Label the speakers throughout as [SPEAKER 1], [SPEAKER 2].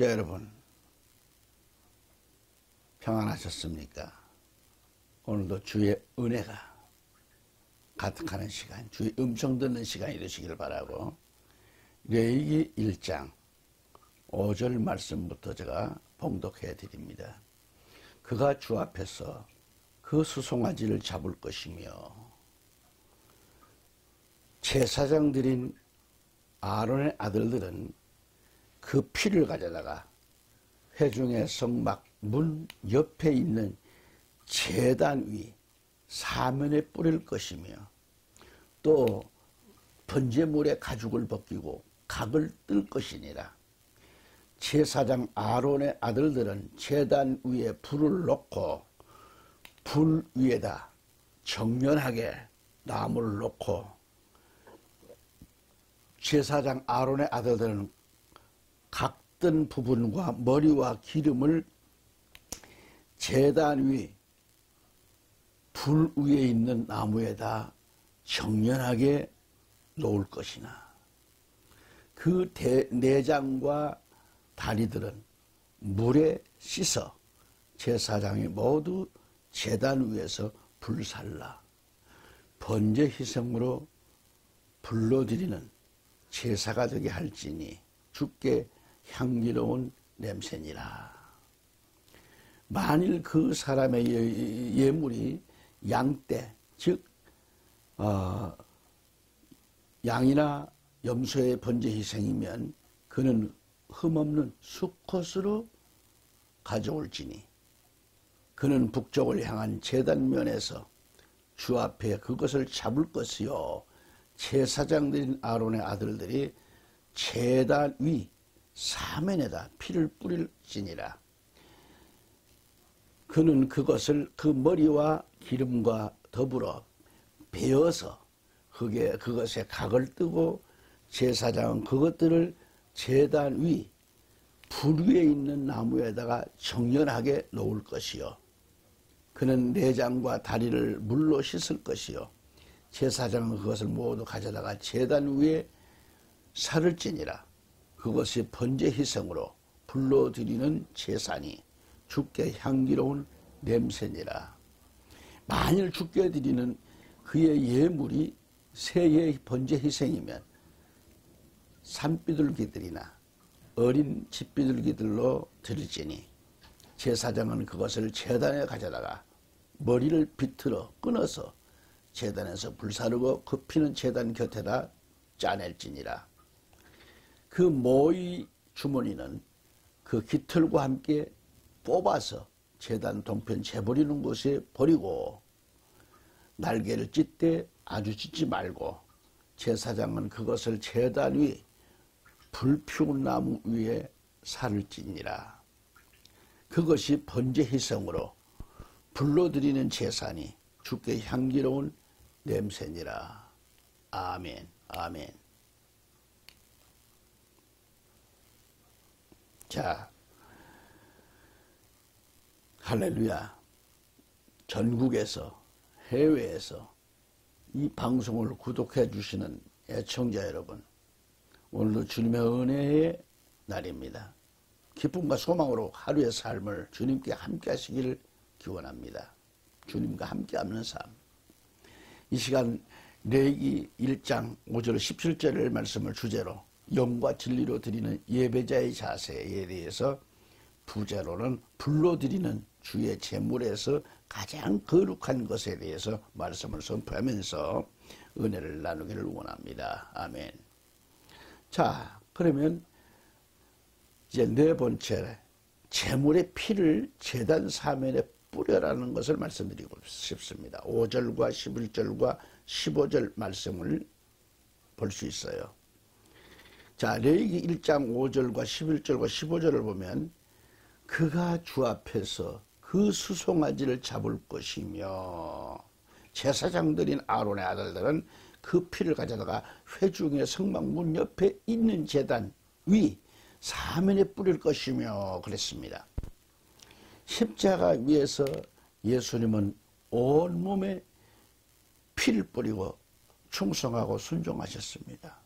[SPEAKER 1] 애청자 여러분, 평안하셨습니까? 오늘도 주의 은혜가 가득하는 시간, 주의 음성 듣는 시간이 되시길 바라고, 레위기 1장 5절 말씀부터 제가 봉독해 드립니다. 그가 주 앞에서 그 수송아지를 잡을 것이며 제사장들인 아론의 아들들은 그 피를 가져다가 회중의 성막 문 옆에 있는 제단 위 사면에 뿌릴 것이며, 또 번제물의 가죽을 벗기고 각을 뜰 것이니라. 제사장 아론의 아들들은 제단 위에 불을 놓고 불 위에다 정면하게 나무를 놓고, 제사장 아론의 아들들은 각든 부분과 머리와 기름을 제단 위 불 위에 있는 나무에다 정연하게 놓을 것이나, 그 내장과 다리들은 물에 씻어 제사장이 모두 제단 위에서 불살라 번제 희생으로 불러드리는 제사가 되게 할지니 주께 향기로운 냄새니라. 만일 그 사람의 예물이 양떼, 즉 양이나 염소의 번제 희생이면 그는 흠없는 수컷으로 가져올지니, 그는 북쪽을 향한 제단면에서 주 앞에 그것을 잡을 것이요, 제사장들인 아론의 아들들이 제단 위 사면에다 피를 뿌릴지니라. 그는 그것을 그 머리와 기름과 더불어 베어서 그것에 각을 뜨고, 제사장은 그것들을 제단 위 불 위에 있는 나무에다가 정연하게 놓을 것이요, 그는 내장과 다리를 물로 씻을 것이요, 제사장은 그것을 모두 가져다가 제단 위에 살을 찌니라. 그것이 번제 희생으로 불러드리는 제사니 주께 향기로운 냄새니라. 만일 주께 드리는 그의 예물이 새의 번제 희생이면 산비둘기들이나 어린 집비둘기들로 드릴지니, 제사장은 그것을 제단에 가져다가 머리를 비틀어 끊어서 제단에서 불사르고 그 피는 제단 곁에다 짜낼지니라. 그 모이 주머니는 그 깃털과 함께 뽑아서 제단 동편 재버리는 곳에 버리고, 날개를 찢되 아주 찢지 말고, 제사장은 그것을 제단 위 불 피운 나무 위에 살을 찌니라. 그것이 번제 희생으로 불러드리는 제사니 주께 향기로운 냄새니라. 아멘, 아멘. 자, 할렐루야. 전국에서, 해외에서 이 방송을 구독해 주시는 애청자 여러분, 오늘도 주님의 은혜의 날입니다. 기쁨과 소망으로 하루의 삶을 주님께 함께 하시기를 기원합니다. 주님과 함께 하는 삶. 이 시간 레위기 1장 5절 17절의 말씀을 주제로 영과 진리로 드리는 예배자의 자세에 대해서, 부제로는 불로 드리는 주의 제물에서 가장 거룩한 것에 대해서 말씀을 선포하면서 은혜를 나누기를 원합니다. 아멘. 자, 그러면 이제 네 번째, 제물의 피를 제단 사면에 뿌려라는 것을 말씀드리고 싶습니다. 5절과 11절과 15절 말씀을 볼 수 있어요. 자, 레위기 1장 5절과 11절과 15절을 보면, 그가 주 앞에서 그 수송아지를 잡을 것이며, 제사장들인 아론의 아들들은 그 피를 가져다가 회중의 성막 문 옆에 있는 제단 위 사면에 뿌릴 것이며 그랬습니다. 십자가 위에서 예수님은 온몸에 피를 뿌리고 충성하고 순종하셨습니다.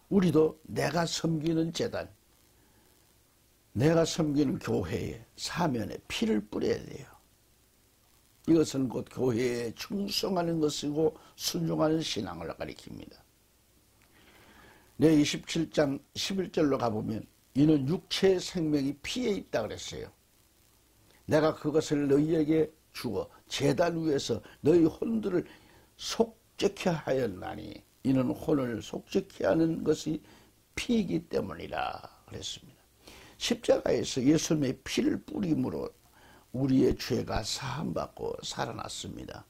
[SPEAKER 1] 우리도 내가 섬기는 제단, 내가 섬기는 교회에 사면에 피를 뿌려야 돼요. 이것은 곧 교회에 충성하는 것이고 순종하는 신앙을 가리킵니다. 내 27장 11절로 가보면 이는 육체의 생명이 피에 있다 그랬어요. 내가 그것을 너희에게 주어 제단 위에서 너희 혼들을 속죄케 하였나니 이는 혼을 속죄케 하는 것이 피이기 때문이라 그랬습니다. 십자가에서 예수님의 피를 뿌림으로 우리의 죄가 사함받고 살아났습니다.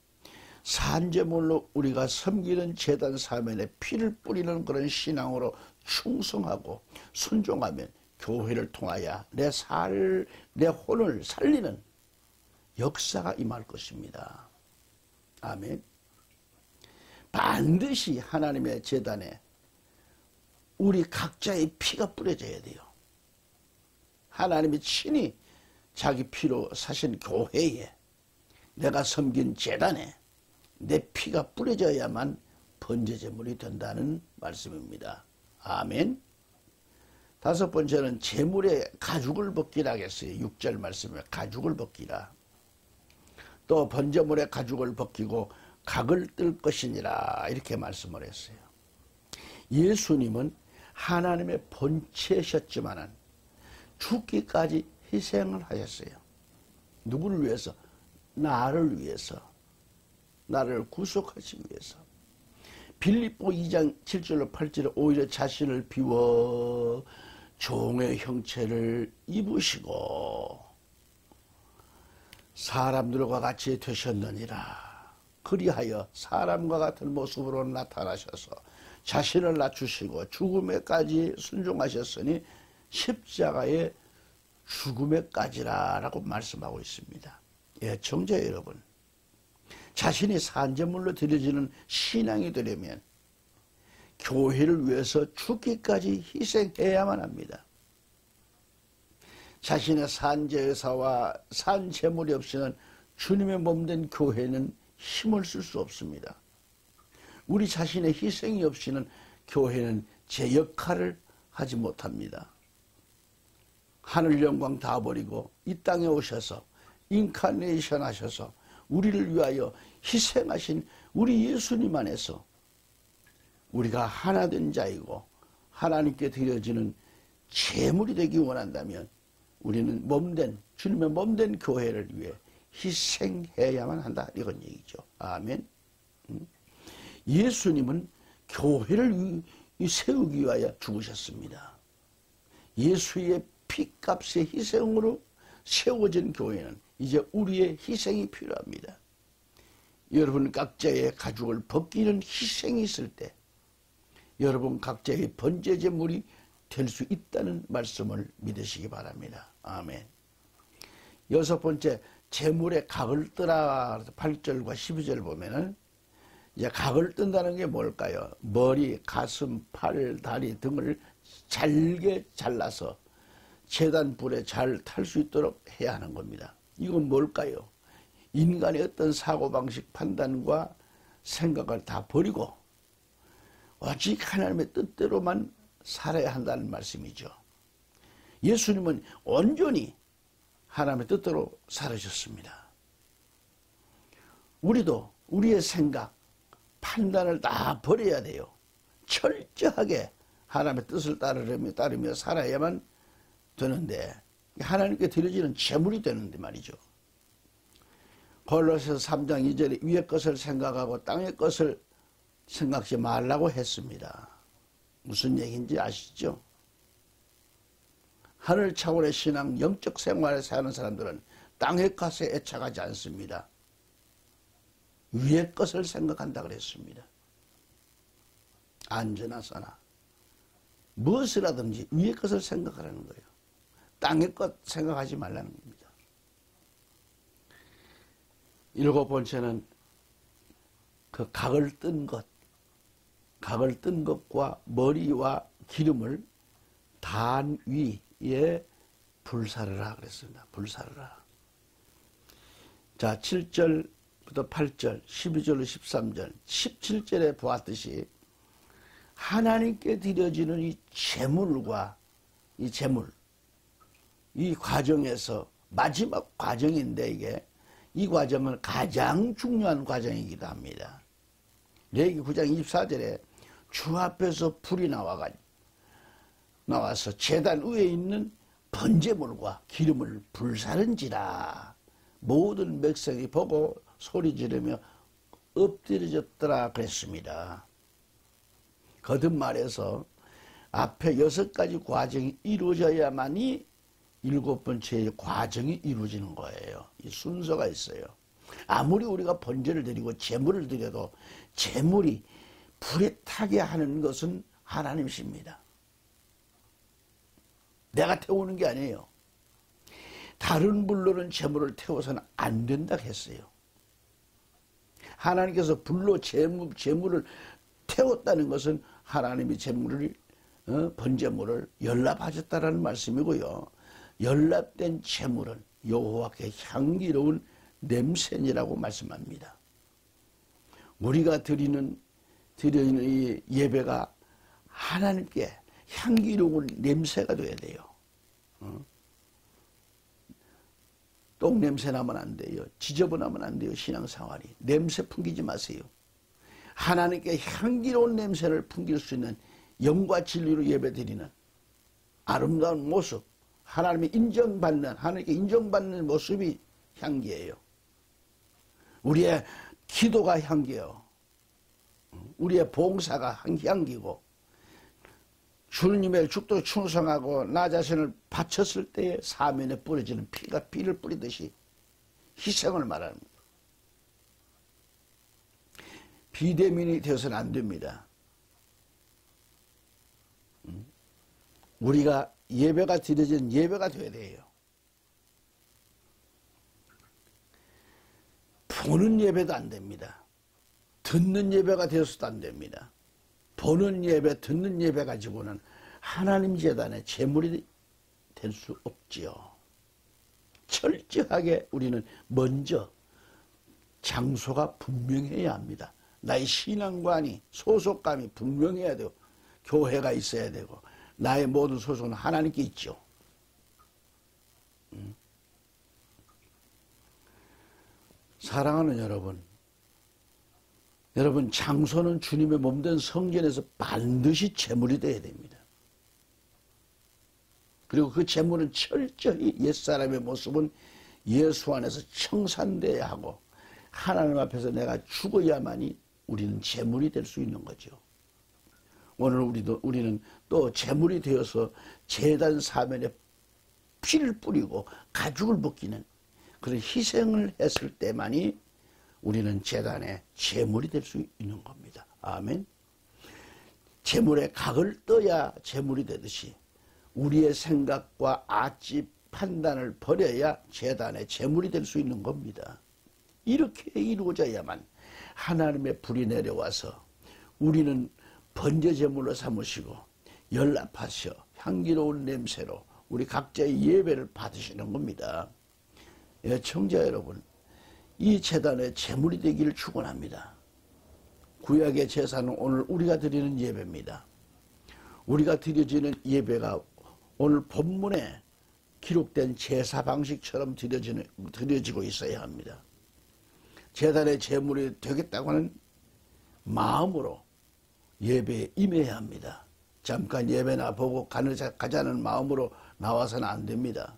[SPEAKER 1] 산제물로 우리가 섬기는 제단 사면에 피를 뿌리는 그런 신앙으로 충성하고 순종하면 교회를 통하여 내 혼을 살리는 역사가 임할 것입니다. 아멘. 반드시 하나님의 제단에 우리 각자의 피가 뿌려져야 돼요. 하나님이 친히 자기 피로 사신 교회에 내가 섬긴 제단에 내 피가 뿌려져야만 번제제물이 된다는 말씀입니다. 아멘. 다섯 번째는 제물의 가죽을 벗기라 하겠어요. 6절 말씀에 가죽을 벗기라. 또 번제물의 가죽을 벗기고 각을 뜰 것이니라 이렇게 말씀을 했어요. 예수님은 하나님의 본체셨지만은 죽기까지 희생을 하셨어요. 누구를 위해서? 나를 위해서. 나를 구속하시기 위해서. 빌립보 2장 7절로 8절에 오히려 자신을 비워 종의 형체를 입으시고 사람들과 같이 되셨느니라. 그리하여 사람과 같은 모습으로 나타나셔서 자신을 낮추시고 죽음에까지 순종하셨으니 십자가의 죽음에까지라 라고 말씀하고 있습니다. 애청자 여러분, 자신이 산제물로 드려지는 신앙이 되려면 교회를 위해서 죽기까지 희생해야만 합니다. 자신의 산제사와 산제물이 없이는 주님의 몸된 교회는 힘을 쓸 수 없습니다. 우리 자신의 희생이 없이는 교회는 제 역할을 하지 못합니다. 하늘 영광 다 버리고 이 땅에 오셔서 인카네이션 하셔서 우리를 위하여 희생하신 우리 예수님 안에서 우리가 하나 된 자이고 하나님께 드려지는 제물이 되기 원한다면 우리는 몸된 주님의 몸된 교회를 위해 희생해야만 한다 이건 얘기죠. 아멘. 예수님은 교회를 세우기 위하여 죽으셨습니다. 예수의 피값의 희생으로 세워진 교회는 이제 우리의 희생이 필요합니다. 여러분 각자의 가죽을 벗기는 희생이 있을 때 여러분 각자의 번제제물이 될 수 있다는 말씀을 믿으시기 바랍니다. 아멘. 여섯 번째, 제물의 각을 뜨라. 8절과 12절 보면은 이제 각을 뜬다는 게 뭘까요? 머리, 가슴, 팔, 다리 등을 잘게 잘라서 제단불에 잘 탈 수 있도록 해야 하는 겁니다. 이건 뭘까요? 인간의 어떤 사고방식, 판단과 생각을 다 버리고 오직 하나님의 뜻대로만 살아야 한다는 말씀이죠. 예수님은 온전히 하나님의 뜻대로 살으셨습니다. 우리도 우리의 생각, 판단을 다 버려야 돼요. 철저하게 하나님의 뜻을 따르며 살아야만 되는데 하나님께 드려지는 제물이 되는데 말이죠. 골로새서 3장 2절에 위의 것을 생각하고 땅의 것을 생각지 말라고 했습니다. 무슨 얘기인지 아시죠? 하늘 차원의 신앙, 영적 생활에 사는 사람들은 땅의 것에 애착하지 않습니다. 위의 것을 생각한다 그랬습니다. 안전하거나 무엇을 하든지 위의 것을 생각하라는 거예요. 땅의 것 생각하지 말라는 겁니다. 일곱 번째는 그 각을 뜬 것과 머리와 기름을 단 위에 불사르라 그랬습니다. 불사르라. 자, 7절부터 8절, 12절로 13절, 17절에 보았듯이 하나님께 드려지는 이 제물과 이 제물, 이 과정에서 마지막 과정인데 이 과정은 가장 중요한 과정이기도 합니다. 레위기 9장 24절에 주 앞에서 불이 나와서 제단 위에 있는 번제물과 기름을 불사른지라 모든 백성이 보고 소리 지르며 엎드려졌더라 그랬습니다. 거듭 말해서 앞에 6가지 과정이 이루어져야만이 7번째의 과정이 이루어지는 거예요. 이 순서가 있어요. 아무리 우리가 번제를 드리고 제물을 드려도 제물이 불에 타게 하는 것은 하나님이십니다. 내가 태우는 게 아니에요. 다른 불로는 제물을 태워서는 안 된다 했어요. 하나님께서 불로 제물을 태웠다는 것은 하나님이 제물을 번제물을 연납하셨다라는 말씀이고요. 연납된 제물은 여호와께 향기로운 냄새니라고 말씀합니다. 우리가 드리는 이 예배가 하나님께 향기로운 냄새가 돼야 돼요. 똥 냄새 나면 안 돼요. 지저분하면 안 돼요. 신앙생활이. 냄새 풍기지 마세요. 하나님께 향기로운 냄새를 풍길 수 있는 영과 진리로 예배드리는 아름다운 모습, 하나님께 인정받는 모습이 향기예요. 우리의 기도가 향기예요. 우리의 봉사가 향기고, 주님의 죽도 충성하고 나 자신을 바쳤을 때에 사면에 뿌려지는 피가 피를 뿌리듯이 희생을 말합니다. 비대민이 되어서는 안 됩니다. 우리가 예배가 드려지는 예배가 되어야 돼요. 보는 예배도 안 됩니다. 듣는 예배가 되어서도 안 됩니다. 보는 예배, 듣는 예배 가지고는 하나님 제단의 제물이 될 수 없지요. 철저하게 우리는 먼저 장소가 분명해야 합니다. 나의 신앙관이, 소속감이 분명해야 되고, 교회가 있어야 되고, 나의 모든 소속은 하나님께 있죠. 사랑하는 여러분 장소는 주님의 몸된 성전에서 반드시 제물이 되어야 됩니다. 그리고 그 제물은 철저히 옛사람의 모습은 예수 안에서 청산돼야 하고 하나님 앞에서 내가 죽어야만이 우리는 제물이 될 수 있는 거죠. 오늘 우리는 또 제물이 되어서 제단 사면에 피를 뿌리고 가죽을 벗기는 그런 희생을 했을 때만이 우리는 제단의 제물이 될 수 있는 겁니다. 아멘. 제물에 각을 떠야 제물이 되듯이 우리의 생각과 아집 판단을 버려야 제단의 제물이 될 수 있는 겁니다. 이렇게 이루어져야만 하나님의 불이 내려와서 우리는 번제 제물로 삼으시고 연락하셔 향기로운 냄새로 우리 각자의 예배를 받으시는 겁니다. 청자 여러분, 이 제단의 제물이 되기를 축원합니다. 구약의 제사는 오늘 우리가 드리는 예배입니다. 우리가 드려지는 예배가 오늘 본문에 기록된 제사 방식처럼 드려지고 있어야 합니다. 제단의 제물이 되겠다고 하는 마음으로 예배에 임해야 합니다. 잠깐 예배나 보고 가자는 마음으로 나와서는 안 됩니다.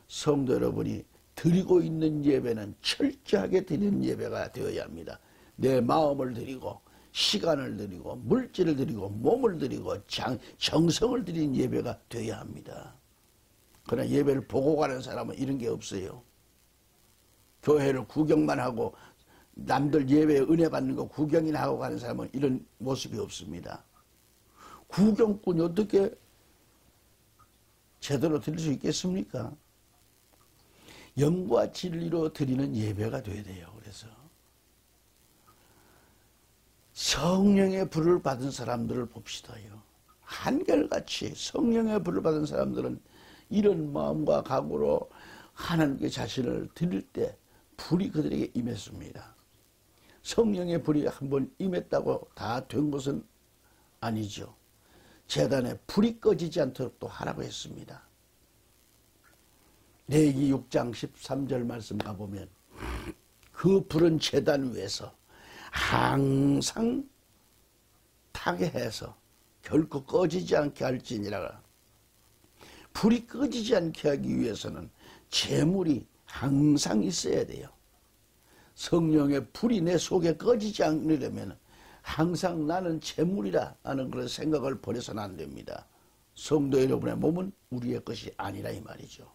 [SPEAKER 1] 성도 여러분이 드리고 있는 예배는 철저하게 드리는 예배가 되어야 합니다. 내 마음을 드리고 시간을 드리고 물질을 드리고 몸을 드리고 정성을 드리는 예배가 되어야 합니다. 그러나 예배를 보고 가는 사람은 이런 게 없어요. 교회를 구경만 하고 남들 예배에 은혜 받는 거 구경이나 하고 가는 사람은 이런 모습이 없습니다. 구경꾼이 어떻게 제대로 드릴 수 있겠습니까? 영과 진리로 드리는 예배가 돼야 돼요. 그래서 성령의 불을 받은 사람들을 봅시다요. 한결같이 성령의 불을 받은 사람들은 이런 마음과 각오로 하나님께 자신을 드릴 때 불이 그들에게 임했습니다. 성령의 불이 한번 임했다고 다 된 것은 아니죠. 제단에 불이 꺼지지 않도록 또 하라고 했습니다. 레위기 6장 13절 말씀 가보면 그 푸른 제단 위에서 항상 타게 해서 결코 꺼지지 않게 할지니라. 불이 꺼지지 않게 하기 위해서는 제물이 항상 있어야 돼요. 성령의 불이 내 속에 꺼지지 않으려면 항상 나는 제물이라 하는 그런 생각을 버려서는 안 됩니다. 성도 여러분의 몸은 우리의 것이 아니라 이 말이죠.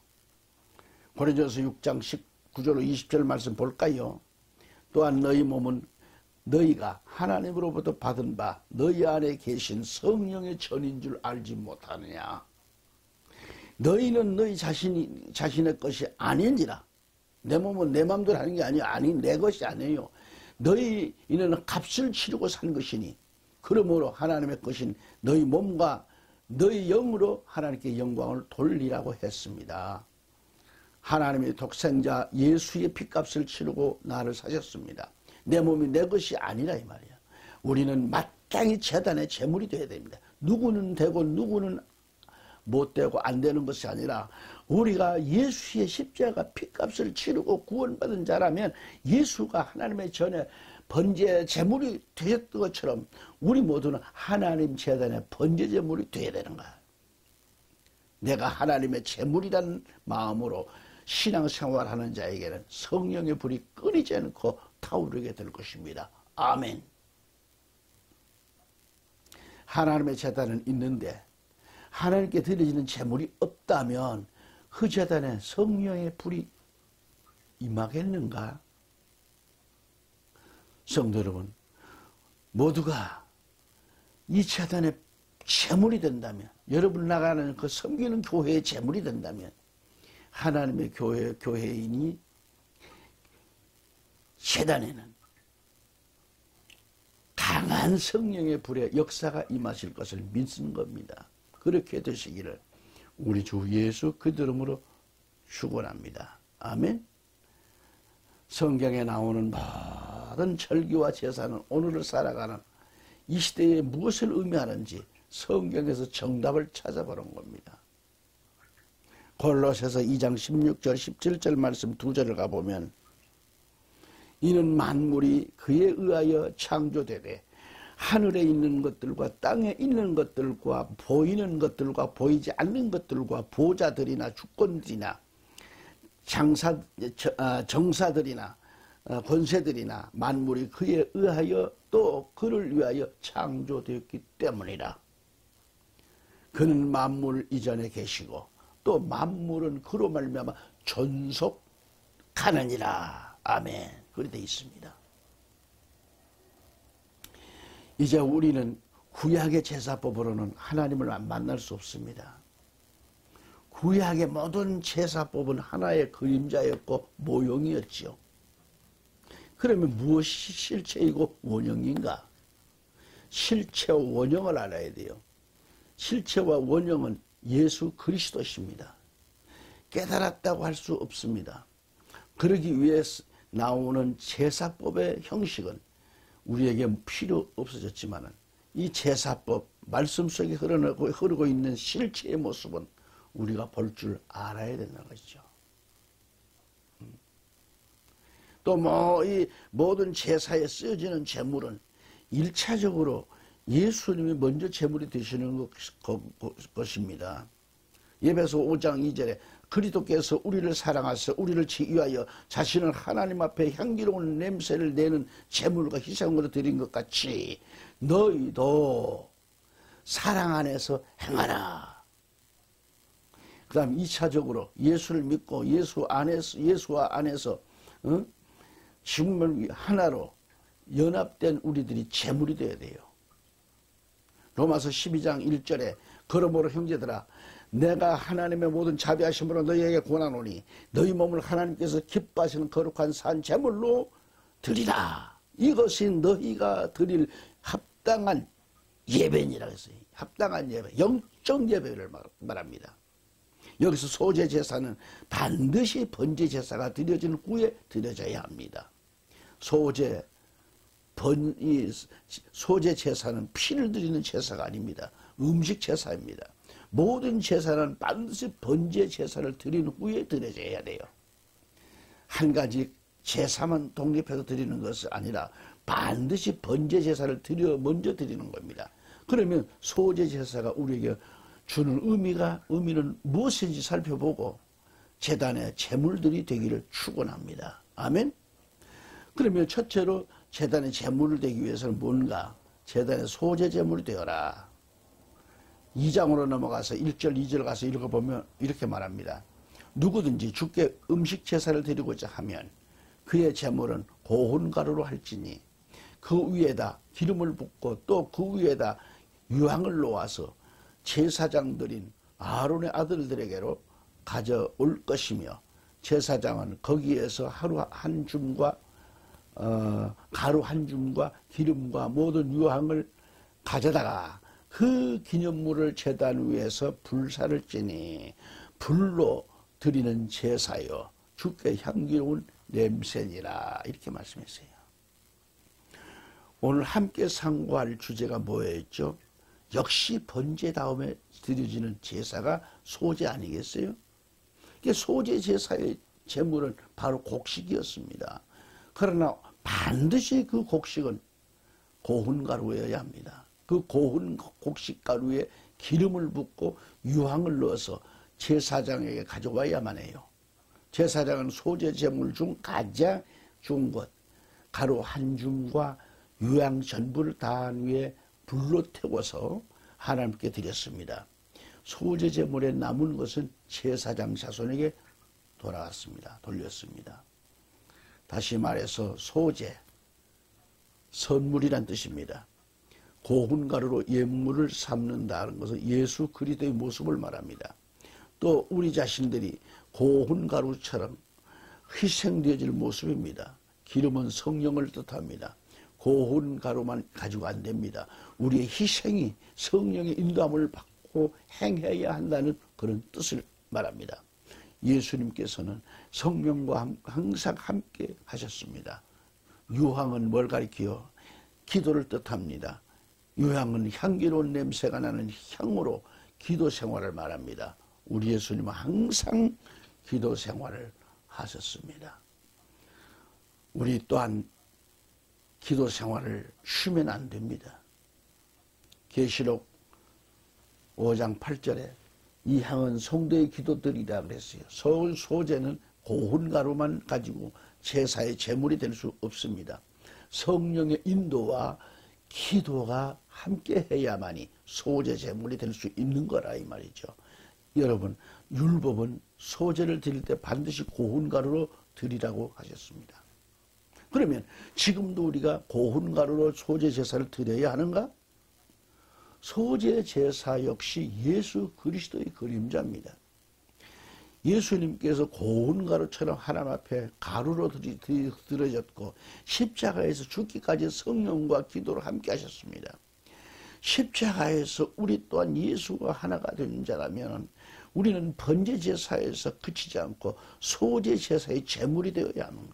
[SPEAKER 1] 고린도전서 6장 19절 20절 말씀 볼까요? 또한 너희 몸은 너희가 하나님으로부터 받은 바 너희 안에 계신 성령의 전인 줄 알지 못하느냐. 너희는 너희 자신의 것이 아니니라. 내 몸은 내 마음대로 하는 게 아니 내 것이 아니에요. 너희는 값을 치르고 산 것이니 그러므로 하나님의 것인 너희 몸과 너희 영으로 하나님께 영광을 돌리라고 했습니다. 하나님의 독생자 예수의 핏값을 치르고 나를 사셨습니다. 내 몸이 내 것이 아니라 이 말이야. 우리는 마땅히 제단의 제물이 되어야 됩니다. 누구는 되고 누구는 못 되고 안 되는 것이 아니라 우리가 예수의 십자가 핏값을 치르고 구원받은 자라면 예수가 하나님의 전에 번제 제물이 되었던 것처럼 우리 모두는 하나님 제단의 번제 제물이 되어야 되는 거야. 내가 하나님의 제물이라는 마음으로 신앙생활하는 자에게는 성령의 불이 끊이지 않고 타오르게 될 것입니다. 아멘. 하나님의 제단은 있는데 하나님께 드려지는 제물이 없다면 그 제단에 성령의 불이 임하겠는가? 성도 여러분, 모두가 이 제단의 제물이 된다면, 여러분 나가는 그 섬기는 교회의 제물이 된다면 하나님의 교회인이 제단에는 강한 성령의 불의 역사가 임하실 것을 믿는 겁니다. 그렇게 되시기를 우리 주 예수 그리스도 이름으로 축원합니다. 아멘. 성경에 나오는 모든 절기와 제사는 오늘을 살아가는 이 시대에 무엇을 의미하는지 성경에서 정답을 찾아보는 겁니다. 골로새서 2장 16절 17절 말씀 두 절을 가보면 이는 만물이 그에 의하여 창조되되 하늘에 있는 것들과 땅에 있는 것들과 보이는 것들과 보이지 않는 것들과 보좌들이나 주권들이나 정사들이나 권세들이나 만물이 그에 의하여 또 그를 위하여 창조되었기 때문이라. 그는 만물 이전에 계시고 또 만물은 그로 말미암아 존속하느니라. 아멘. 그렇게 되어 있습니다. 이제 우리는 구약의 제사법으로는 하나님을 만날 수 없습니다. 구약의 모든 제사법은 하나의 그림자였고 모형이었지요. 그러면 무엇이 실체이고 원형인가? 실체와 원형을 알아야 돼요. 실체와 원형은 예수 그리스도십니다. 깨달았다고 할 수 없습니다. 그러기 위해 나오는 제사법의 형식은 우리에게 필요 없어졌지만 이 제사법 말씀 속에 흐르고 있는 실체의 모습은 우리가 볼 줄 알아야 된다는 것이죠. 또 이 모든 제사에 쓰여지는 제물은 1차적으로 예수님이 먼저 제물이 되시는 것입니다. 예배서 5장 2절에 그리스도께서 우리를 사랑하사 우리를 위하여 자신을 하나님 앞에 향기로운 냄새를 내는 제물과 희생으로 드린 것 같이 너희도 사랑 안에서 행하라. 그 다음 2차적으로 예수를 믿고 예수와 안에서 정말 하나로 연합된 우리들이 제물이 되어야 돼요. 로마서 12장 1절에 그러므로 형제들아 내가 하나님의 모든 자비하심으로 너희에게 권하노니 너희 몸을 하나님께서 기뻐하시는 거룩한 산 제물로 드리라. 이것이 너희가 드릴 합당한 예배니라 했어요. 합당한 예배, 영적 예배를 말합니다. 여기서 소재 제사는 반드시 번제 제사가 드려진 후에 드려져야 합니다. 소재 제사는 피를 드리는 제사가 아닙니다. 음식 제사입니다. 모든 제사는 반드시 번제 제사를 드린 후에 드려져야 돼요. 한 가지 제사만 독립해서 드리는 것이 아니라 반드시 번제 제사를 먼저 드리는 겁니다. 그러면 소제 제사가 우리에게 주는 의미는 무엇인지 살펴보고 제단의 제물들이 되기를 축원합니다. 아멘. 그러면 첫째로 제단의 제물을 되기 위해서는 뭔가? 제단의 소제 제물이 되어라. 2장으로 넘어가서 1절 2절 가서 읽어보면 이렇게 말합니다. 누구든지 주께 음식 제사를 드리고자 하면 그의 제물은 고운 가루로 할지니 그 위에다 기름을 붓고 또 그 위에다 유향을 놓아서 제사장들인 아론의 아들들에게로 가져올 것이며 제사장은 거기에서 가루 한 줌과 기름과 모든 유향을 가져다가 그 기념물을 제단 위에서 불사를 찌니 불로 드리는 제사여 주께 향기로운 냄새니라. 이렇게 말씀했어요. 오늘 함께 상고할 주제가 뭐였죠? 역시 번제 다음에 드려지는 제사가 소제 아니겠어요? 소제 제사의 제물은 바로 곡식이었습니다. 그러나 반드시 그 곡식은 고운 가루여야 합니다. 그 고운 곡식 가루에 기름을 붓고 유향을 넣어서 제사장에게 가져와야만 해요. 제사장은 소제 제물 중 가장 좋은 것, 가루 한 줌과 유향 전부를 다한 위에 불로 태워서 하나님께 드렸습니다. 소제 제물에 남은 것은 제사장 자손에게 돌렸습니다. 다시 말해서 소제, 선물이란 뜻입니다. 고운 가루로 예물을 삶는다는 것은 예수 그리스도의 모습을 말합니다. 또 우리 자신들이 고운 가루처럼 희생되어질 모습입니다. 기름은 성령을 뜻합니다. 고운 가루만 가지고 안 됩니다. 우리의 희생이 성령의 인도함을 받고 행해야 한다는 그런 뜻을 말합니다. 예수님께서는 성령과 항상 함께 하셨습니다. 유향은 뭘 가리키요? 기도를 뜻합니다. 유향은 향기로운 냄새가 나는 향으로 기도 생활을 말합니다. 우리 예수님은 항상 기도 생활을 하셨습니다. 우리 또한 기도 생활을 쉬면 안 됩니다. 계시록 5장 8절에 이 향은 성도의 기도들이라 그랬어요. 소제는 고운 가루만 가지고 제사의 제물이 될 수 없습니다. 성령의 인도와 기도가 함께 해야만이 소제 제물이 될 수 있는 거라 이 말이죠. 여러분, 율법은 소제를 드릴 때 반드시 고운 가루로 드리라고 하셨습니다. 그러면 지금도 우리가 고운 가루로 소제 제사를 드려야 하는가? 소제 제사 역시 예수 그리스도의 그림자입니다. 예수님께서 고운 가루처럼 하나님 앞에 가루로 드려졌고 십자가에서 죽기까지 성령과 기도를 함께 하셨습니다. 십자가에서 우리 또한 예수가 하나가 된 자라면 우리는 번제 제사에서 그치지 않고 소제 제사의 제물이 되어야 하는 거예요.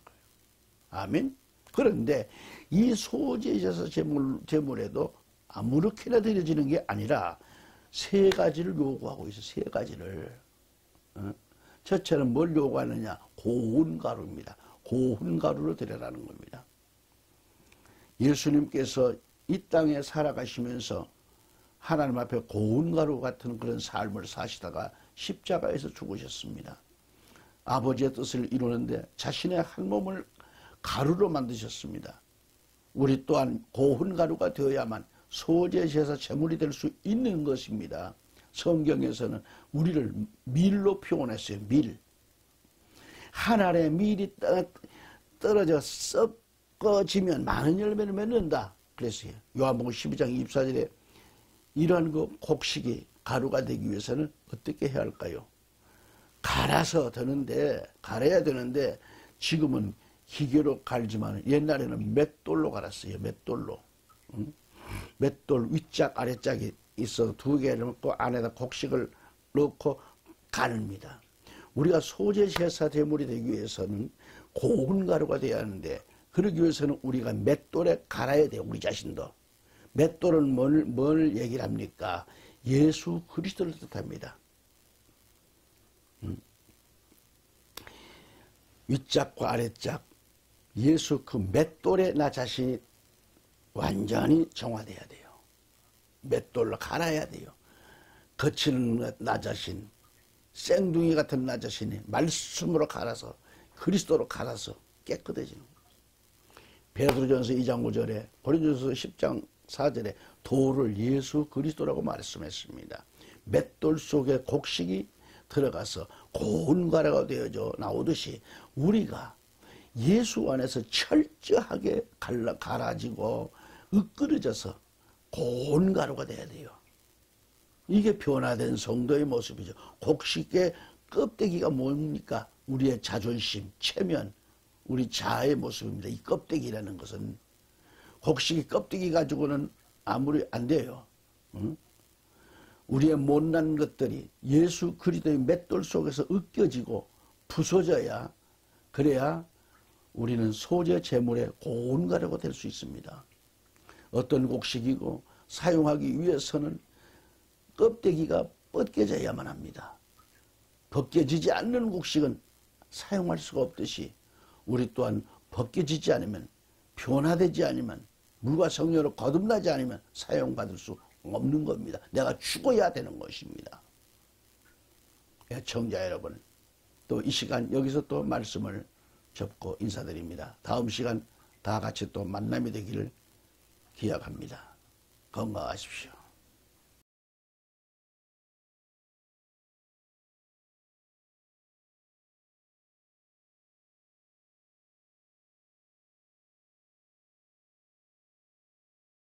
[SPEAKER 1] 아멘. 그런데 이 소제 제사 제물에도 아무렇게나 드려지는 게 아니라 세 가지를 요구하고 있어요. 세 가지를. 첫째는 뭘 요구하느냐? 고운 가루입니다. 고운 가루로 드려라는 겁니다. 예수님께서 이 땅에 살아가시면서 하나님 앞에 고운 가루 같은 그런 삶을 사시다가 십자가에서 죽으셨습니다. 아버지의 뜻을 이루는데 자신의 한 몸을 가루로 만드셨습니다. 우리 또한 고운 가루가 되어야만 소제 제사 제물이 될 수 있는 것입니다. 성경에서는 우리를 밀로 표현했어요. 밀. 한 알의 밀이 떨어져 썩어지면 많은 열매를 맺는다 그랬어요. 요한복음 12장 24절에 이러한 그 곡식이 가루가 되기 위해서는 어떻게 해야 할까요? 갈아야 되는데 지금은 기계로 갈지만 옛날에는 맷돌로 갈았어요. 맷돌로. 맷돌 윗짝 아래짝이 있어 두 개를 넣고 안에다 곡식을 넣고 가릅니다. 우리가 소제 제사 제물이 되기 위해서는 고운 가루가 되어야 하는데 그러기 위해서는 우리가 맷돌에 갈아야 돼요. 우리 자신도. 맷돌은 뭘 얘기를 합니까? 예수 그리스도를 뜻합니다. 윗짝과 아랫짝, 예수 그 맷돌에 나 자신이 완전히 정화돼야 돼요. 맷돌로 갈아야 돼요. 거치는 나 자신, 생둥이 같은 나 자신이 말씀으로 갈아서, 그리스도로 갈아서 깨끗해지는 거예요. 베드로전서 2장 5절에, 고린도전서 10장 4절에 돌을 예수 그리스도라고 말씀했습니다. 맷돌 속에 곡식이 들어가서 고운 가루가 되어져 나오듯이 우리가 예수 안에서 철저하게 갈아지고 으끄러져서 고운 가루가 돼야 돼요. 이게 변화된 성도의 모습이죠. 곡식의 껍데기가 뭡니까? 우리의 자존심, 체면, 우리 자아의 모습입니다. 이 껍데기라는 것은 곡식이 껍데기 가지고는 아무리 안 돼요. 응? 우리의 못난 것들이 예수 그리스도의 맷돌 속에서 으깨지고 부서져야, 그래야 우리는 소재 제물의 고운 가루가 될 수 있습니다. 어떤 곡식이고 사용하기 위해서는 껍데기가 벗겨져야만 합니다. 벗겨지지 않는 곡식은 사용할 수가 없듯이 우리 또한 벗겨지지 않으면, 변화되지 않으면, 물과 성령으로 거듭나지 않으면 사용받을 수 없는 겁니다. 내가 죽어야 되는 것입니다. 청자 여러분, 또 이 시간 여기서 또 말씀을 접고 인사드립니다. 다음 시간 다 같이 또 만남이 되기를 기약합니다. 건강하십시오.